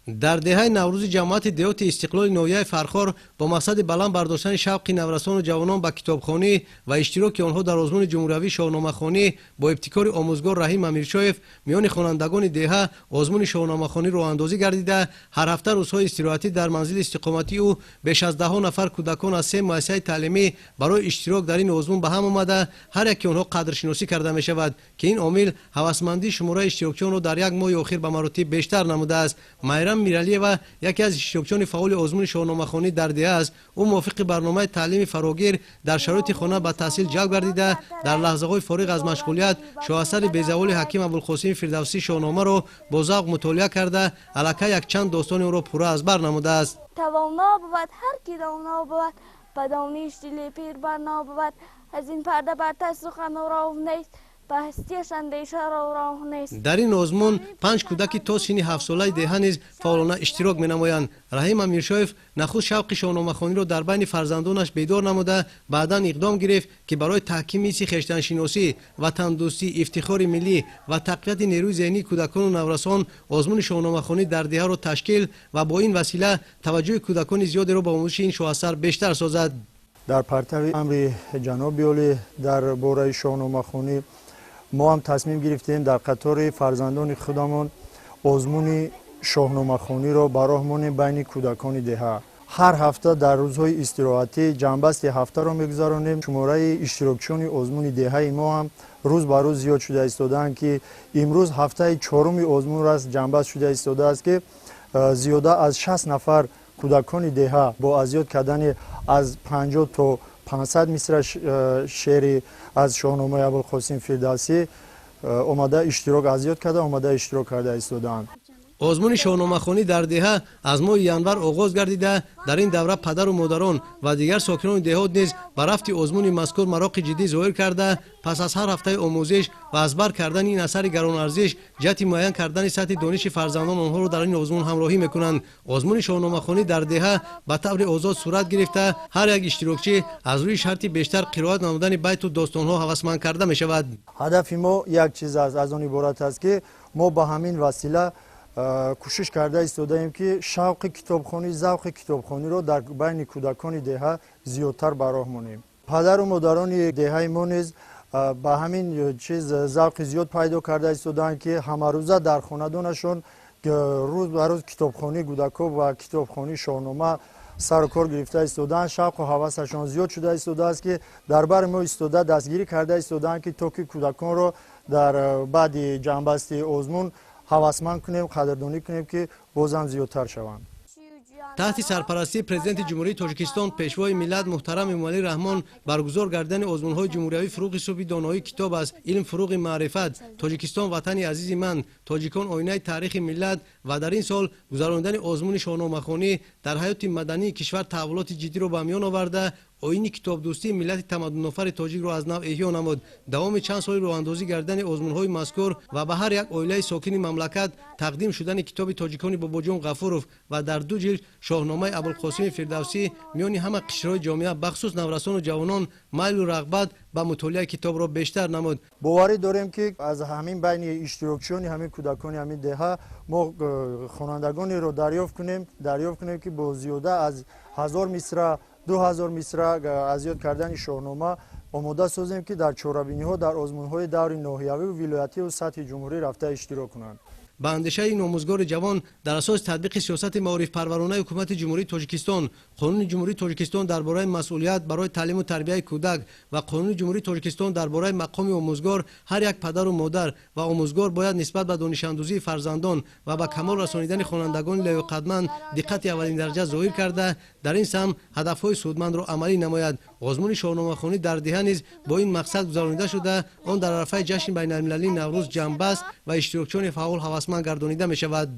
در دهه نوروز جماعت دیوت استقلال نویه فرخار با مقصد بلند برداشتن شوق نورسان و جوانان به کتابخوانی و اشتراک آنها در آزمون جمهوری شاهنامه‌خوانی با ابتکار آموزگار رحیم امیرشایف میان خوانندگان دهه آزمون شاهنامه‌خوانی راه اندازی گردیده. هر هفته روزهای استراحتی در منزل استقامتی او بیش از 10 نفر کودکان از 3 مؤسسه تعلیمی برای اشتراک در این آزمون به هم آمده. هر یک آنها قدرشناسی کرده می شود که این عامل هوسمندی شماره اشتراکچیان را در یک ماه اخیر به مراتب بیشتر نموده است. میرالیeva یکی از اشتراکچیان فعال آزمون شاهنامه‌خوانی در دهه است. او موافق برنامه تعلیم فراگیر در شرایط خانه به تحصیل جلب گردیده. در لحظه‌های فارغ از مشغولیت شاهاصل بی‌زوال حکیم ابوالقاسم فردوسی شاهنامه را با ذوق مطالعه کرده الکی یک چند داستان او را پورا ازبر نموده است. توانا بود هر کی دانا بود به دانش دل پیر برنا بود از این پرده برتر سخن راه نیست. در این آزمون 5 کودک تا سن 7 ساله دهه نیز فعالانه اشتراک می‌نمایند. رحیم امیرشایف نخست شوق شاهنامه‌خوانی را در بین فرزندانش بیدار نموده بعداً اقدام گرفت که برای تحکیم حس خویشتن‌شناسی و تندرستی افتخار ملی و تقویت نیروی ذهنی کودکان و نورسان آزمون شاهنامه‌خوانی در دهه را تشکیل و با این وسیله توجه کودکان زیادی را به آموزش این شاهاصل بیشتر سازد. در پرتو امر جناب عالی در باره شاهنامه‌خوانی ما هم تصمیم گرفتیم در قطار فرزندان خودمان آزمون شاهنامه‌خوانی را براه مانیم بین کودکان دهه. هر هفته در روزهای استراحتی جنبست هفته را میگذرانیم. شماره اشتراکچیان آزمون دهه ما هم روز به روز زیاد شده ایستادند که امروز هفته چهارم آزمون را جنبست شده ایستاده است که زیاده از 60 نفر کودکان دهه با ازیاد کردن از 50 تا 500 مصرع شعر از شاهنامه ابوالقاسم فردوسی آمده اشتراک ازیاد کرده آمده اشتراک کرده ایستادند. آزمون شاهنامه‌خوانی در دهه از ماه ینور آغاز گردیده. در این دوره پدر و مادران و دیگر ساکنان دهات نیز به رفت آزمون مذکور مراقب جدی ظاهر کرده. پس از هر هفته آموزش و ازبر کردن این اثر گران ارزش جهت معین کردن سطح دانش فرزندان آنها را در این آزمون همراهی میکنند. آزمون شاهنامه‌خوانی در دهه به طور آزاد صورت گرفته. هر یک اشتراکچی از روی شرطی بیشتر قرائت نمودن بیت و داستان‌ها هوسمند کرده می شود. هدف ما یک چیز است، از آن عبارت است که ما با همین وسیله کوشش کرده ایستادیم که شوق کتابخوانی ذوق کتابخوانی را در بین کودکان دهه زیادتر براه مانیم. پدر و مادران دهه ما نیز با همین چیز ذوق زیاد پیدا کرده ایستادند که همه روزه در خانه‌دانشان روز به روز کتابخوانی کودکان و کتابخوانی شاهنامه سر و کار گرفته ایستادند. شوق و هوسشان زیاد شده ایستاده است که در بر ما ایستاده دستگیری کرده ایستادند که تا که کودکان را در بعد جنبست آزمون هوسمند کنیم قدردانی کنیم که بازم زیادتر شوند. تحت سرپرستی پرزیدنت جمهوری تاجیکستان پیشوای ملت محترم امومعلی رحمان برگزار گردن آزمون‌های جمهوری فروغ صبح دانایی کتاب از علم فروغ معرفت تاجیکستان وطن عزیز من تاجیکان آینه تاریخ ملت و در این سال گذراندن آزمون شاهنامه‌خوانی در حیات مدنی کشور تحولات جدی را به میان آورده. آیین کتاب دوستی ملت تمدن آفر تاجیک را از نو احیا نمود. دوام چند سال راه اندازی گردن آزمون‌های مذکور و به هر یک عائله ساکن مملکت تقدیم شدن کتاب تاجیکان باباجان غفورов و در 2 جلد شاهنامه ابوالقاسم فردوسی میان همه قشرهای جامعه بخصوص نورسان و جوانان میل و رغبت به مطالعه کتاب را بیشتر نمود. باوری داریم که از همین بین اشتراکچیان همین کودکان همین دهه ما خوانندگانی را دریافت کنیم که با زیاده از 1000 مصرع 2000 مصرع ازیاد کردن شاهنامه آماده سازیم که در چهاربینی‌ها در آزمون‌های دور ناحیوی و ولایتی و سطح جمهوری رفته اشتراک کنند. به اندیشه این آموزگار جوان در اساس تطبیق سیاست معارف پرورانه حکومت جمهوری تاجیکستان، قانون جمهوری تاجیکستان درباره مسئولیت برای تعلیم و تربیت کودک و قانون جمهوری تاجیکستان درباره مقام آموزگار، هر یک پدر و مادر و آموزگار باید نسبت به دانش اندوزی فرزندان و به کمال رسانیدن خوانندگان لیاقتمند دقت اولین درجه ظاهر کرده در این سمت هدف‌های سودمند را عملی نماید. آزمون شاهنامه‌خوانی در دهه نیز با این مقصد گذرانیده شده. آن در عرصه جشن بین‌المللی نوروز جنبست و اشتراکچیان فعال هوسمند گردانیده می شود.